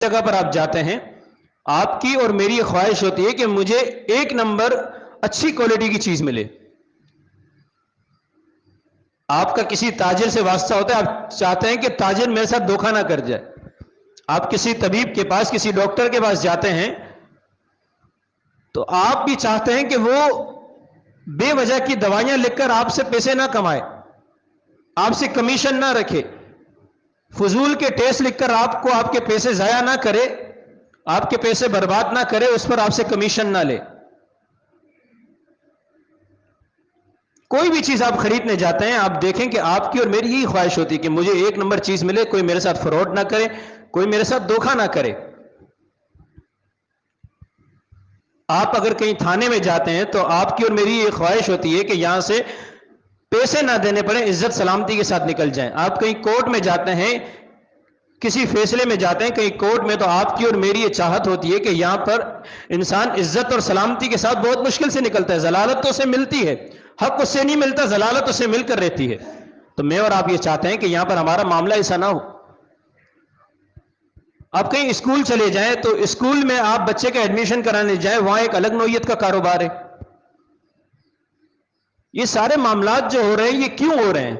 جگہ پر آپ جاتے ہیں، آپ کی اور میری خواہش ہوتی ہے کہ مجھے 1 نمبر اچھی کوالٹی کی چیز ملے. آپ کا کسی تاجر سے واسطہ ہوتا ہے، آپ چاہتے ہیں کہ تاجر میرے ساتھ دھوکہ نہ کر جائے. آپ کسی طبیب کے پاس، کسی ڈاکٹر کے پاس جاتے ہیں تو آپ بھی چاہتے ہیں کہ وہ بے وجہ کی دوائیاں لکھ کر آپ سے پیسے نہ کمائے، آپ سے کمیشن نہ رکھے، فضول کے ٹیسٹ لکھ کر آپ کو آپ کے پیسے ضائع نہ کرے، آپ کے پیسے برباد نہ کرے، اس پر آپ سے کمیشن نہ لے. کوئی بھی چیز آپ خریدنے جاتے ہیں، آپ دیکھیں کہ آپ کی اور میری یہی خواہش ہوتی ہے کہ مجھے 1 نمبر چیز ملے، کوئی میرے ساتھ فراڈ نہ کرے، کوئی میرے ساتھ دھوکہ نہ کرے. آپ اگر کہیں تھانے میں جاتے ہیں تو آپ کی اور میری یہ خواہش ہوتی ہے کہ یہاں سے پیسے نہ دینے پڑیں، عزت سلامتی کے ساتھ نکل جائیں. آپ کہیں کورٹ میں جاتے ہیں، کسی فیصلے میں جاتے ہیں کہیں کورٹ میں، تو آپ کی اور میری یہ چاہت ہوتی ہے کہ یہاں پر انسان عزت اور سلامتی کے ساتھ بہت مشکل سے نکلتا ہے. ضلالت تو اسے ملتی ہے، حق اس سے نہیں ملتا، ضلالت اسے مل کر رہتی ہے. تو میں اور آپ یہ چاہتے ہیں کہ یہاں پر ہمارا معاملہ ایسا نہ ہو. آپ کہیں اسکول چلے جائیں تو اسکول میں آپ بچے کا ایڈمیشن کرانے جائیں، وہاں ایک الگ نوعیت کا کاروبار ہے. یہ سارے معاملات جو ہو رہے ہیں یہ کیوں ہو رہے ہیں؟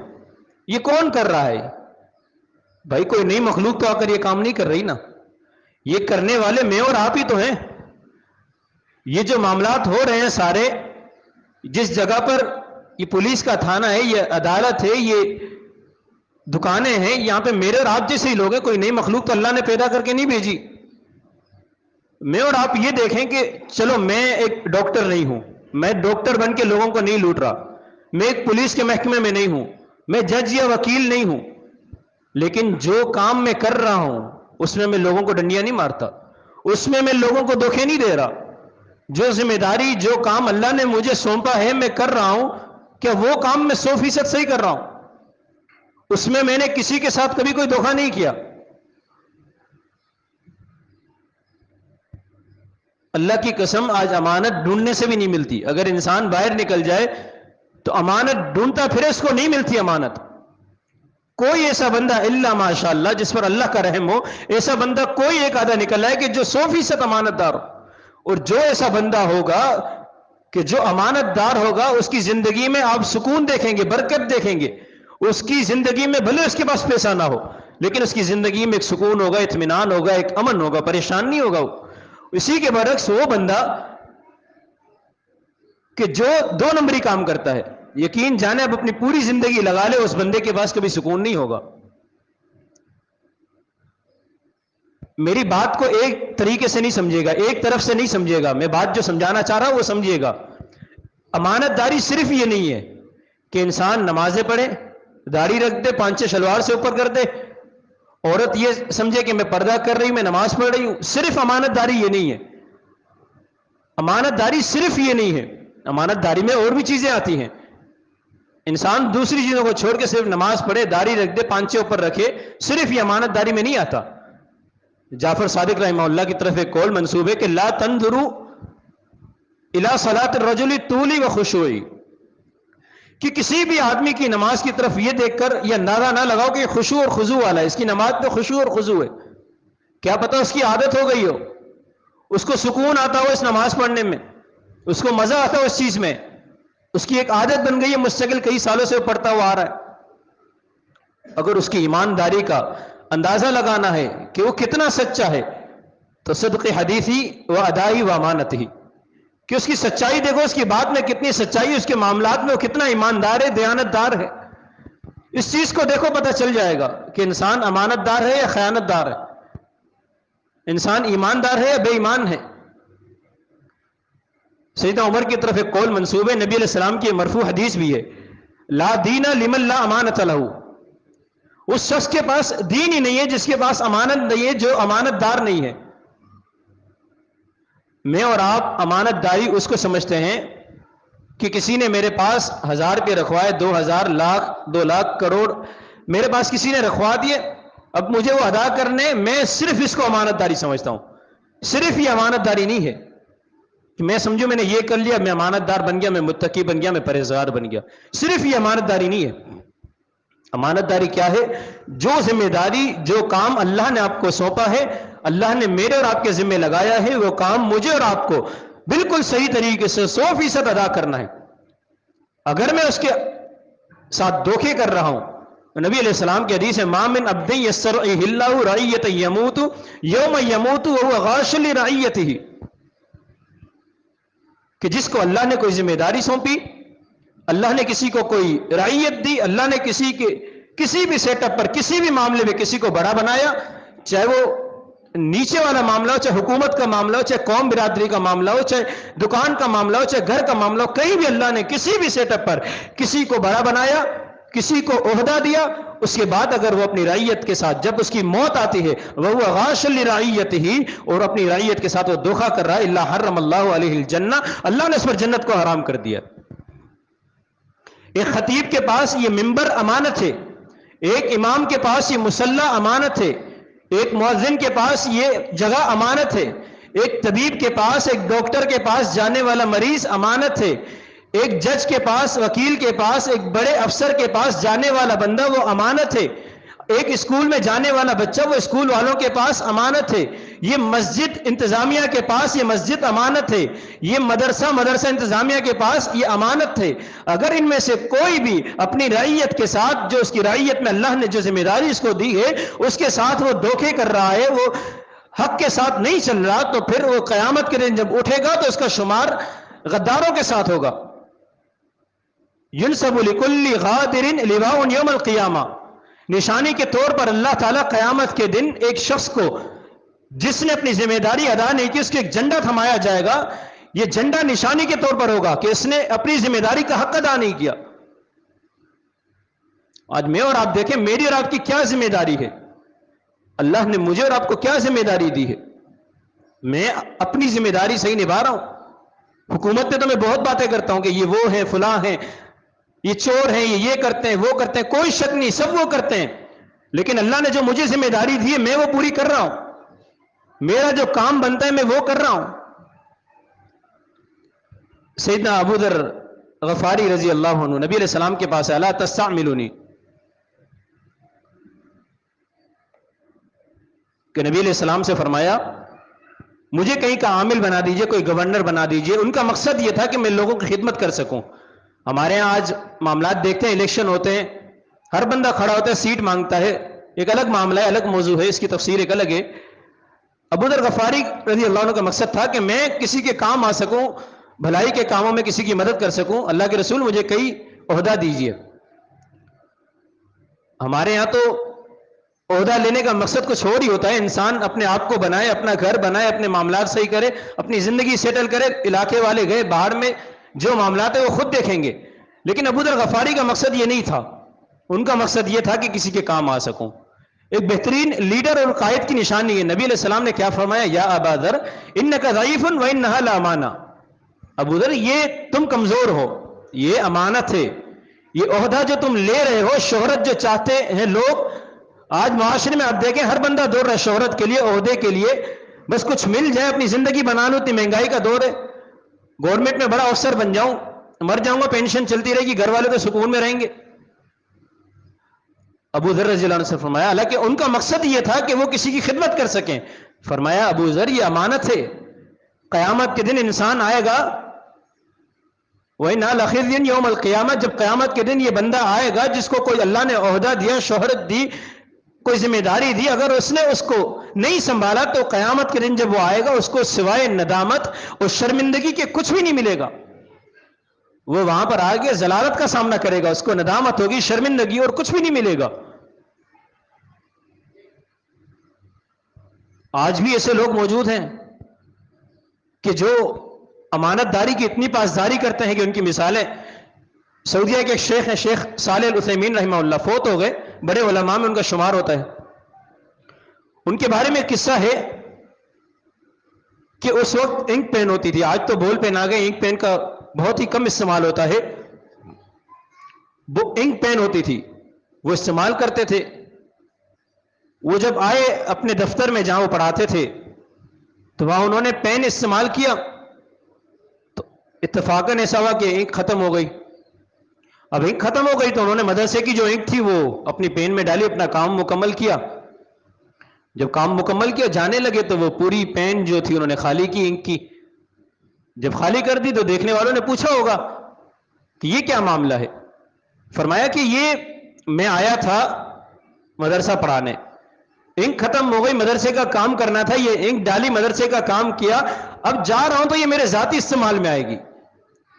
یہ کون کر رہا ہے؟ بھائی کوئی نئی مخلوق تو آ کر یہ کام نہیں کر رہی نا، یہ کرنے والے میں اور آپ ہی تو ہیں. یہ جو معاملات ہو رہے ہیں سارے، جس جگہ پر یہ پولیس کا تھانہ ہے، یہ عدالت ہے، یہ دکانیں ہیں، یہاں پہ میرے اور آپ جیسے ہی لوگ ہیں، کوئی نئی مخلوق تو اللہ نے پیدا کر کے نہیں بھیجی. میں اور آپ یہ دیکھیں کہ چلو میں ایک ڈاکٹر نہیں ہوں، میں ڈاکٹر بن کے لوگوں کو نہیں لوٹ رہا، میں ایک پولیس کے محکمے میں نہیں ہوں، میں جج یا وکیل نہیں ہوں، لیکن جو کام میں کر رہا ہوں اس میں لوگوں کو ڈنڈیاں نہیں مارتا، اس میں لوگوں کو دھوکے نہیں دے رہا. جو ذمہ داری، جو کام اللہ نے مجھے سونپا ہے میں کر رہا ہوں، کہ وہ کام میں 100% صحیح کر رہا ہوں، اس میں نے کسی کے ساتھ کبھی کوئی دھوکہ نہیں کیا. اللہ کی قسم آج امانت ڈھونڈنے سے بھی نہیں ملتی. اگر انسان باہر نکل جائے تو امانت ڈھونڈتا پھر اس کو نہیں ملتی امانت. کوئی ایسا بندہ الا ماشاء اللہ جس پر اللہ کا رحم ہو، ایسا بندہ کوئی ایک آدھا نکل آئے کہ جو 100% امانت دار ہو. اور جو ایسا بندہ ہوگا کہ جو امانت دار ہوگا، اس کی زندگی میں آپ سکون دیکھیں گے، برکت دیکھیں گے. اس کی زندگی میں بھلے اس کے پاس پیسہ نہ ہو، لیکن اس کی زندگی میں ایک سکون ہوگا، اطمینان ہوگا، ایک امن ہوگا، پریشان نہیں ہوگا. اسی کے برعکس وہ بندہ کہ جو 2 نمبری کام کرتا ہے، یقین جانے اب اپنی پوری زندگی لگا لے، اس بندے کے پاس کبھی سکون نہیں ہوگا. میری بات کو ایک طریقے سے نہیں سمجھے گا، ایک طرف سے نہیں سمجھے گا. میں بات جو سمجھانا چاہ رہا ہوں وہ سمجھیے گا. امانت داری صرف یہ نہیں ہے کہ انسان نمازیں پڑھے، داڑھی رکھ دے، 5-6 شلوار سے اوپر کر دے، عورت یہ سمجھے کہ میں پردہ کر رہی ہوں، میں نماز پڑھ رہی ہوں. صرف امانت داری یہ نہیں ہے. امانت داری صرف یہ نہیں ہے. امانت داری میں اور بھی چیزیں آتی ہیں. انسان دوسری چیزوں کو چھوڑ کے صرف نماز پڑھے، داڑھی رکھ دے، 5-6 اوپر رکھے، صرف یہ امانت داری میں نہیں آتا. جعفر صادق رحمہ اللہ کی طرف ایک قول منسوب ہے کہ لا تنظروا الی صلاۃ الرجل طول و خشوع، کہ کسی بھی آدمی کی نماز کی طرف یہ دیکھ کر یہ اندازہ نہ لگاؤ کہ خشوع اور خضوع والا ہے، اس کی نماز میں خشوع اور خضوع ہے. کیا پتہ اس کی عادت ہو گئی ہو، اس کو سکون آتا ہو اس نماز پڑھنے میں، اس کو مزہ آتا ہو اس چیز میں، اس کی ایک عادت بن گئی ہے، مستقل کئی سالوں سے وہ پڑھتا ہوا آ رہا ہے. اگر اس کی ایمانداری کا اندازہ لگانا ہے کہ وہ کتنا سچا ہے، تو صدق حدیثی و ادائی و امانت ہی، کہ اس کی سچائی دیکھو، اس کی بات میں کتنی سچائی، اس کے معاملات میں وہ کتنا ایماندار ہے، دیانت دار ہے. اس چیز کو دیکھو، پتہ چل جائے گا کہ انسان امانت دار ہے یا خیانت دار ہے، انسان ایماندار ہے یا بے ایمان ہے. سیدنا عمر کی طرف ایک قول منسوب ہے، نبی علیہ السلام کی مرفوع حدیث بھی ہے، لا دین لمن لا امانت لہ، اس شخص کے پاس دین ہی نہیں ہے جس کے پاس امانت نہیں ہے، جو امانت دار نہیں ہے. میں اور آپ امانت داری اس کو سمجھتے ہیں کہ کسی نے میرے پاس 1000 روپے رکھوائے، 2000، لاکھ، 2 لاکھ، کروڑ میرے پاس کسی نے رکھوا دیے، اب مجھے وہ ادا کرنے، میں صرف اس کو امانت داری سمجھتا ہوں. صرف یہ امانت داری نہیں ہے کہ میں سمجھوں میں نے یہ کر لیا، میں امانت دار بن گیا، میں متقی بن گیا، میں پرہیزگار بن گیا. صرف یہ امانت داری نہیں ہے. امانت داری کیا ہے؟ جو ذمہ داری، جو کام اللہ نے آپ کو سونپا ہے، اللہ نے میرے اور آپ کے ذمہ لگایا ہے وہ کام مجھے اور آپ کو بالکل صحیح طریقے سے 100% ادا کرنا ہے. اگر میں اس کے ساتھ دھوکے کر رہا ہوں، نبی علیہ السلام کی حدیث ہے ما من عبد یسترعیہ اللہ رعیۃ یموت یوم یموت وهو غاش لرعیتہ، کہ جس کو اللہ نے کوئی ذمہ داری سونپی، اللہ نے کسی کو کوئی رعیت دی، اللہ نے کسی بھی سیٹ اپ پر کسی بھی معاملے میں کسی کو بڑا بنایا، چاہے وہ نیچے والا معاملہ ہو، چاہے حکومت کا معاملہ ہو، چاہے قوم برادری کا معاملہ ہو، چاہے دکان کا معاملہ ہو، چاہے گھر کا معاملہ ہو، کہیں بھی اللہ نے کسی بھی سیٹ اپ پر کسی کو بڑا بنایا، کسی کو عہدہ دیا، اس کے بعد اگر وہ اپنی رعیت کے ساتھ جب اس کی موت آتی ہے وہ غاش لرعیتہ، اور اپنی رعیت کے ساتھ وہ دھوکا کر رہا ہے، الا حرم اللہ علیہ الجنہ، اللہ نے اس پر جنت کو حرام کر دیا. ایک خطیب کے پاس یہ منبر امانت ہے، ایک امام کے پاس یہ مصلی امانت ہے، ایک مؤذن کے پاس یہ جگہ امانت ہے، ایک طبیب کے پاس، ایک ڈاکٹر کے پاس جانے والا مریض امانت ہے، ایک جج کے پاس، وکیل کے پاس، ایک بڑے افسر کے پاس جانے والا بندہ وہ امانت ہے، ایک اسکول میں جانے والا بچہ وہ اسکول والوں کے پاس امانت ہے، یہ مسجد انتظامیہ کے پاس یہ مسجد امانت ہے، یہ مدرسہ انتظامیہ کے پاس یہ امانت ہے. اگر ان میں سے کوئی بھی اپنی رعیت کے ساتھ جو اس کی رعیت میں اللہ نے جو ذمہ داری اس کو دی ہے اس کے ساتھ وہ دھوکے کر رہا ہے، وہ حق کے ساتھ نہیں چل رہا، تو پھر وہ قیامت کے دن جب اٹھے گا تو اس کا شمار غداروں کے ساتھ ہوگا. ينسب لكل غادر لواء یوم القیامہ، نشانی کے طور پر اللہ تعالیٰ قیامت کے دن ایک شخص کو جس نے اپنی ذمہ داری ادا نہیں کی اس کے ایک جھنڈا تھمایا جائے گا. یہ جھنڈا نشانی کے طور پر ہوگا کہ اس نے اپنی ذمہ داری کا حق ادا نہیں کیا. آج میں اور آپ دیکھیں میری اور آپ کی کیا ذمہ داری ہے، اللہ نے مجھے اور آپ کو کیا ذمہ داری دی ہے. میں اپنی ذمہ داری صحیح نبھا رہا ہوں. حکومت پہ تو میں بہت باتیں کرتا ہوں کہ یہ وہ ہیں، فلاں ہیں، یہ چور ہیں، یہ کرتے ہیں، وہ کرتے ہیں، کوئی شک نہیں، سب وہ کرتے ہیں، لیکن اللہ نے جو مجھے ذمہ داری دی ہے میں وہ پوری کر رہا ہوں. میرا جو کام بنتا ہے میں وہ کر رہا ہوں. سیدنا ابو ذر غفاری رضی اللہ عنہ نبی علیہ السلام کے پاس الا تستعملونی، کہ نبی علیہ السلام سے فرمایا مجھے کہیں کا عامل بنا دیجئے، کوئی گورنر بنا دیجئے. ان کا مقصد یہ تھا کہ میں لوگوں کی خدمت کر سکوں. ہمارے ہاں آج معاملات دیکھتے ہیں، الیکشن ہوتے ہیں، ہر بندہ کھڑا ہوتا ہے، سیٹ مانگتا ہے، ایک الگ معاملہ ہے، الگ موضوع ہے، اس کی تفسیر ایک الگ ہے. ابو ذر غفاری رضی اللہ عنہ کا مقصد تھا کہ میں کسی کے کام آ سکوں، بھلائی کے کاموں میں کسی کی مدد کر سکوں. اللہ کے رسول مجھے کئی عہدہ دیجئے. ہمارے ہاں تو عہدہ لینے کا مقصد کچھ اور ہی ہوتا ہے، انسان اپنے آپ کو بنائے، اپنا گھر بنائے، اپنے معاملات صحیح کرے، اپنی زندگی سیٹل کرے. علاقے والے گئے باہر میں جو معاملات ہیں وہ خود دیکھیں گے. لیکن ابو ذر غفاری کا مقصد یہ نہیں تھا، ان کا مقصد یہ تھا کہ کسی کے کام آ سکوں. ایک بہترین لیڈر اور قائد کی نشانی ہے. نبی علیہ السلام نے کیا فرمایا؟ یا ابا ذر انک ضعیف وانھا لامانہ، ابو ذر یہ تم کمزور ہو، یہ امانت ہے. یہ عہدہ جو تم لے رہے ہو، شہرت جو چاہتے ہیں لوگ، آج معاشرے میں آپ دیکھیں ہر بندہ دوڑ رہا ہے شہرت کے لیے، عہدے کے لیے، بس کچھ مل جائے اپنی زندگی بنا لو. اتنی مہنگائی کا دور ہے، گورنمنٹ میں بڑا افسر بن جاؤں، مر جاؤں گا پینشن چلتی رہے گی، گھر والے تو سکون میں رہیں گے. ابو ذر رضی اللہ عنہ سے فرمایا، حالانکہ ان کا مقصد یہ تھا کہ وہ کسی کی خدمت کر سکیں، فرمایا ابو ذر یہ امانت ہے، قیامت کے دن انسان آئے گا، وَإِنَّا لَخِزْيٌ يَوْمَ الْقِيَامَةِ، جب قیامت کے دن یہ بندہ آئے گا جس کو کوئی اللہ نے عہدہ دیا، شہرت دی، کوئی ذمہ داری دی، اگر اس نے اس کو نہیں سنبھالا تو قیامت کے دن جب وہ آئے گا اس کو سوائے ندامت اور شرمندگی کے کچھ بھی نہیں ملے گا. وہ وہاں پر آگے ضلالت کا سامنا کرے گا، اس کو ندامت ہوگی، شرمندگی، اور کچھ بھی نہیں ملے گا. آج بھی ایسے لوگ موجود ہیں کہ جو امانت داری کی اتنی پاسداری کرتے ہیں کہ ان کی مثالیں، سعودیہ کے ایک شیخ ہیں، شیخ صالح العثیمین رحمہ اللہ، فوت ہو گئے، بڑے علماء میں ان کا شمار ہوتا ہے. ان کے بارے میں ایک قصہ ہے کہ اس وقت انک پین ہوتی تھی، آج تو بول پین آ گئے، انک پین کا بہت ہی کم استعمال ہوتا ہے. وہ انک پین ہوتی تھی، وہ استعمال کرتے تھے. وہ جب آئے اپنے دفتر میں جہاں وہ پڑھاتے تھے تو وہاں انہوں نے پین استعمال کیا تو اتفاقاً ایسا ہوا کہ انک ختم ہو گئی. اب انک ختم ہو گئی تو انہوں نے مدرسے کی جو انک تھی وہ اپنی پین میں ڈالی، اپنا کام مکمل کیا. جب کام مکمل کیا جانے لگے تو وہ پوری پین جو تھی انہوں نے خالی کی انک کی. جب خالی کر دی تو دیکھنے والوں نے پوچھا ہوگا کہ یہ کیا معاملہ ہے. فرمایا کہ یہ میں آیا تھا مدرسہ پڑھانے, انک ختم ہو گئی, مدرسے کا کام کرنا تھا, یہ انک ڈالی, مدرسے کا کام کیا, اب جا رہا ہوں تو یہ میرے ذاتی استعمال میں آئے گی.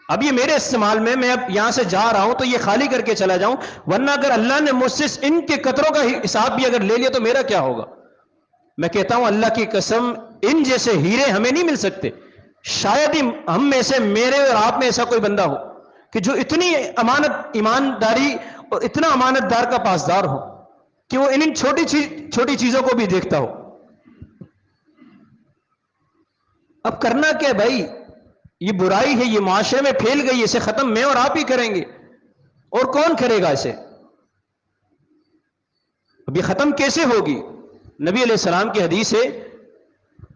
اب یہ میرے استعمال میں اب یہاں سے جا رہا ہوں تو یہ خالی کر کے چلا جاؤں, ورنہ اگر اللہ نے مجھ سے ان کے قطروں کا حساب بھی اگر لے لیا تو میرا کیا ہوگا. میں کہتا ہوں اللہ کی قسم ان جیسے ہیرے ہمیں نہیں مل سکتے. شاید ہی ہم میں سے, میرے اور آپ میں ایسا کوئی بندہ ہو کہ جو اتنی ایمانداری اور اتنا امانت دار کا پاسدار ہو کہ وہ ان چھوٹی چیزوں کو بھی دیکھتا ہو. اب کرنا کیا بھائی, یہ برائی ہے, یہ معاشرے میں پھیل گئی, اسے ختم میں اور آپ ہی کریں گے, اور کون کرے گا اسے. اب یہ ختم کیسے ہوگی؟ نبی علیہ السلام کی حدیث ہے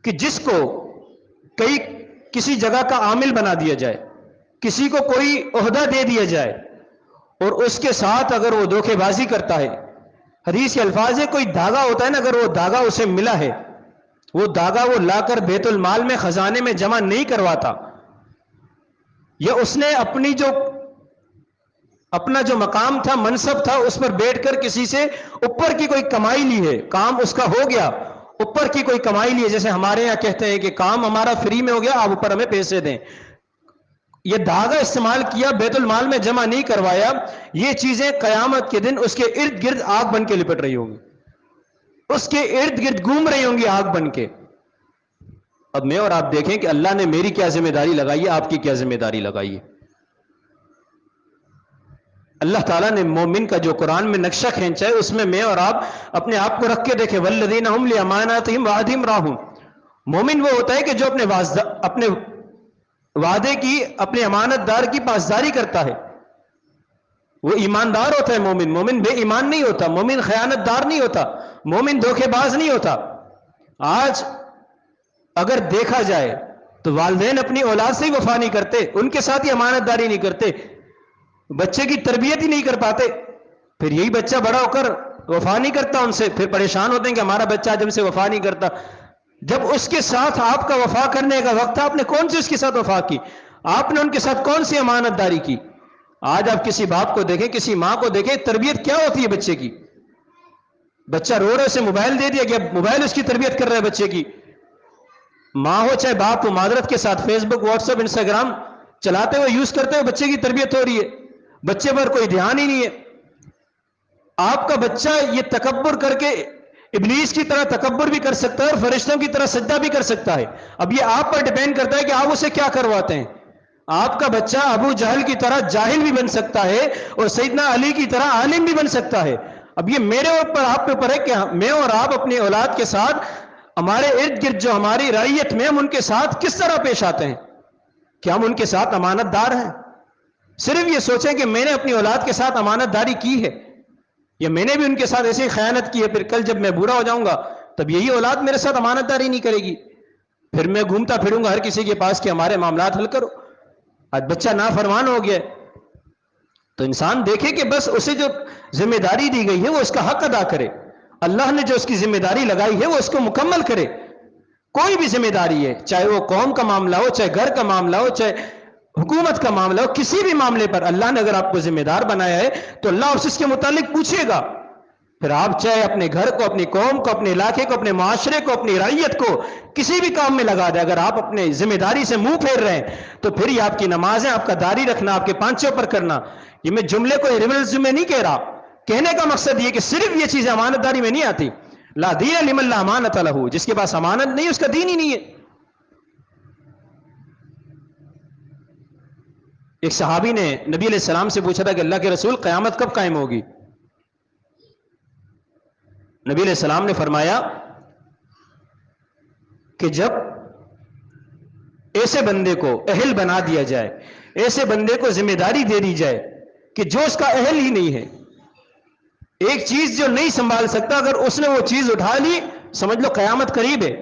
کہ جس کو کسی جگہ کا عامل بنا دیا جائے, کسی کو کوئی عہدہ دے دیا جائے اور اس کے ساتھ اگر وہ دھوکے بازی کرتا ہے, حدیث کے الفاظ ہے کوئی دھاگا ہوتا ہے نا, اگر وہ دھاگا اسے ملا ہے, وہ دھاگا وہ لا کر بیت المال میں خزانے میں جمع نہیں کرواتا, یا اس نے اپنا جو مقام تھا, منصب تھا, اس پر بیٹھ کر کسی سے اوپر کی کوئی کمائی لی ہے, کام اس کا ہو گیا, اوپر کی کوئی کمائی لی ہے, جیسے ہمارے یہاں کہتے ہیں کہ کام ہمارا فری میں ہو گیا, آپ اوپر ہمیں پیسے دیں. یہ دھاگا استعمال کیا, بیت المال میں جمع نہیں کروایا, یہ چیزیں قیامت کے دن اس کے ارد گرد آگ بن کے لپٹ رہی ہوں گی, اس کے ارد گرد گھوم رہی ہوں گی آگ بن کے. اب میں اور آپ دیکھیں کہ اللہ نے میری کیا ذمہ داری لگائی ہے, آپ کی کیا ذمہ داری لگائی ہے. اللہ تعالیٰ نے مومن کا جو قرآن میں نقشہ کھینچا ہے اس میں اور آپ اپنے آپ کو رکھ کے دیکھیں, والذین هم لاماناتہم وعہدہم راعون. مومن وہ ہوتا ہے کہ جو اپنے وعدے کی, اپنے امانت دار کی پاسداری کرتا ہے, وہ ایماندار ہوتا ہے. مومن بے ایمان نہیں ہوتا, مومن خیانت دار نہیں ہوتا, مومن دھوکے باز نہیں ہوتا. آج اگر دیکھا جائے تو والدین اپنی اولاد سے ہی وفا نہیں کرتے, ان کے ساتھ ہی امانت داری نہیں کرتے, بچے کی تربیت ہی نہیں کر پاتے, پھر یہی بچہ بڑا ہو کر وفا نہیں کرتا ان سے, پھر پریشان ہوتے ہیں کہ ہمارا بچہ آج ہم سے وفا نہیں کرتا. جب اس کے ساتھ آپ کا وفا کرنے کا وقت تھا, آپ نے کون سی اس کے ساتھ وفا کی, آپ نے ان کے ساتھ کون سی امانت داری کی. آج آپ کسی باپ کو دیکھیں, کسی ماں کو دیکھیں, تربیت کیا ہوتی ہے بچے کی. بچہ رو رہے, اسے موبائل دے دیا گیا, موبائل اس کی تربیت کر رہا ہے بچے کی. ماں ہو چاہے باپ ہو, معذرت کے ساتھ فیس بک, واٹس ایپ, انسٹاگرام چلاتے ہوئے, یوز کرتے ہوئے بچے کی تربیت ہو رہی ہے, بچے پر کوئی دھیان ہی نہیں ہے. آپ کا بچہ یہ تکبر کر کے ابلیس کی طرح تکبر بھی کر سکتا ہے اور فرشتوں کی طرح سجدہ بھی کر سکتا ہے. اب یہ آپ پر ڈیپینڈ کرتا ہے کہ آپ اسے کیا کرواتے ہیں. آپ کا بچہ ابو جہل کی طرح جاہل بھی بن سکتا ہے اور سیدنا علی کی طرح عالم بھی بن سکتا ہے. اب یہ میرے اوپر, آپ پہ اوپر ہے کہ میں اور آپ اپنی اولاد کے ساتھ, ہمارے ارد گرد جو ہماری رعیت میں, ہم ان کے ساتھ کس طرح پیش آتے ہیں. کیا ہم ان کے ساتھ امانت دار ہیں؟ صرف یہ سوچیں کہ میں نے اپنی اولاد کے ساتھ امانت داری کی ہے, یا میں نے بھی ان کے ساتھ ایسی خیانت کی ہے, پھر کل جب میں بوڑھا ہو جاؤں گا تب یہی اولاد میرے ساتھ امانت داری نہیں کرے گی, پھر میں گھومتا پھروں گا ہر کسی کے پاس کہ ہمارے معاملات حل کرو. آج بچہ نافرمان ہو گیا تو انسان دیکھے کہ بس اسے جو ذمہ داری دی گئی ہے وہ اس کا حق ادا کرے, اللہ نے جو اس کی ذمہ داری لگائی ہے وہ اس کو مکمل کرے. کوئی بھی ذمہ داری ہے, چاہے وہ قوم کا معاملہ ہو, چاہے گھر کا معاملہ ہو, چاہے حکومت کا معاملہ ہو, کسی بھی معاملے پر اللہ نے اگر آپ کو ذمہ دار بنایا ہے تو اللہ آپ سے اس کے متعلق پوچھے گا. پھر آپ چاہے اپنے گھر کو, اپنی قوم کو, اپنے علاقے کو, اپنے معاشرے کو, اپنی رعیت کو کسی بھی کام میں لگا دیں, اگر آپ اپنے ذمہ داری سے منہ پھیر رہے ہیں تو پھر یہ آپ کی نمازیں, آپ کا داڑھی رکھنا, آپ کے پانچوں پر کرنا. یہ میں جملے کو ریورس میں نہیں کہہ رہا, کہنے کا مقصد یہ کہ صرف یہ چیزیں امانت داری میں نہیں آتی. لا دین لمن لا امانت لہ, جس کے پاس امانت نہیں اس کا دین ہی نہیں ہے. ایک صحابی نے نبی علیہ السلام سے پوچھا تھا کہ اللہ کے رسول قیامت کب قائم ہوگی. نبی علیہ السلام نے فرمایا کہ جب ایسے بندے کو اہل بنا دیا جائے, ایسے بندے کو ذمہ داری دے دی جائے کہ جو اس کا اہل ہی نہیں ہے, ایک چیز جو نہیں سنبھال سکتا, اگر اس نے وہ چیز اٹھا لی سمجھ لو قیامت قریب ہے.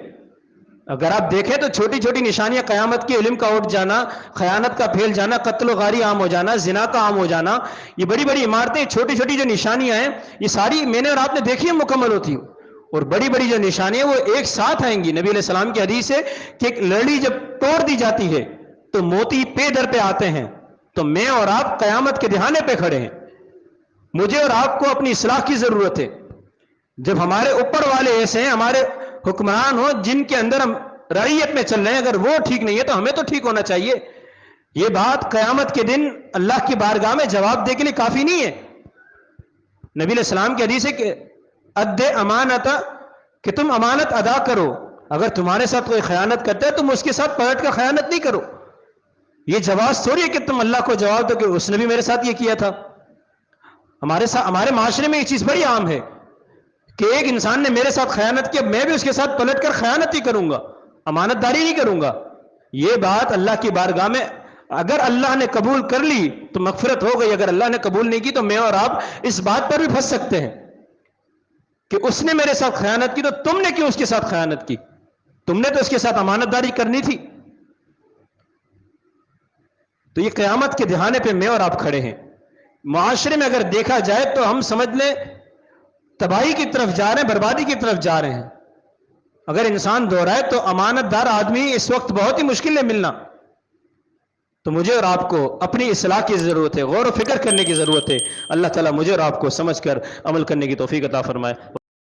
اگر آپ دیکھیں تو چھوٹی چھوٹی نشانیاں قیامت کی, علم کا اٹھ جانا, خیانت کا پھیل جانا, قتل و غاری عام ہو جانا, زنا کا عام ہو جانا, یہ بڑی بڑی عمارتیں, چھوٹی چھوٹی جو نشانیاں ہیں یہ ساری میں نے اور آپ نے دیکھی ہیں مکمل ہوتی. اور بڑی بڑی جو نشانیاں وہ ایک ساتھ آئیں گی. نبی علیہ السلام کی حدیث ہے کہ ایک لڑی جب توڑ دی جاتی ہے تو موتی پے در پہ آتے ہیں. تو میں اور آپ قیامت کے دہانے پہ کھڑے ہیں. مجھے اور آپ کو اپنی اصلاح کی ضرورت ہے. جب ہمارے اوپر والے ایسے ہیں, ہمارے حکمران ہوں جن کے اندر ہم رعیت میں چل رہے ہیں, اگر وہ ٹھیک نہیں ہے تو ہمیں تو ٹھیک ہونا چاہیے. یہ بات قیامت کے دن اللہ کی بارگاہ میں جواب دے کے لیے کافی نہیں ہے. نبی علیہ السلام کی حدیث ہے کہ ادے امانت, کہ تم امانت ادا کرو. اگر تمہارے ساتھ کوئی خیانت کرتا ہے تم اس کے ساتھ پلٹ کر خیانت نہیں کرو. یہ جواز تھوڑی ہے کہ تم اللہ کو جواب دو کہ اس نے بھی میرے ساتھ یہ کیا تھا. ہمارے معاشرے میں یہ چیز بڑی عام ہے کہ ایک انسان نے میرے ساتھ خیانت کیا, میں بھی اس کے ساتھ پلٹ کر خیانت ہی کروں گا, امانت داری نہیں کروں گا. یہ بات اللہ کی بارگاہ میں اگر اللہ نے قبول کر لی تو مغفرت ہو گئی, اگر اللہ نے قبول نہیں کی تو میں اور آپ اس بات پر بھی پھنس سکتے ہیں کہ اس نے میرے ساتھ خیانت کی تو تم نے کیوں اس کے ساتھ خیانت کی؟ تم نے تو اس کے ساتھ امانت داری کرنی تھی. تو یہ قیامت کے دہانے پہ میں اور آپ کھڑے ہیں. معاشرے میں اگر دیکھا جائے تو ہم سمجھ لیں تباہی کی طرف جا رہے ہیں, بربادی کی طرف جا رہے ہیں. اگر انسان دوہرائے تو امانت دار آدمی اس وقت بہت ہی مشکل ہے ملنا. تو مجھے اور آپ کو اپنی اصلاح کی ضرورت ہے, غور و فکر کرنے کی ضرورت ہے. اللہ تعالیٰ مجھے اور آپ کو سمجھ کر عمل کرنے کی توفیق عطا فرمائے.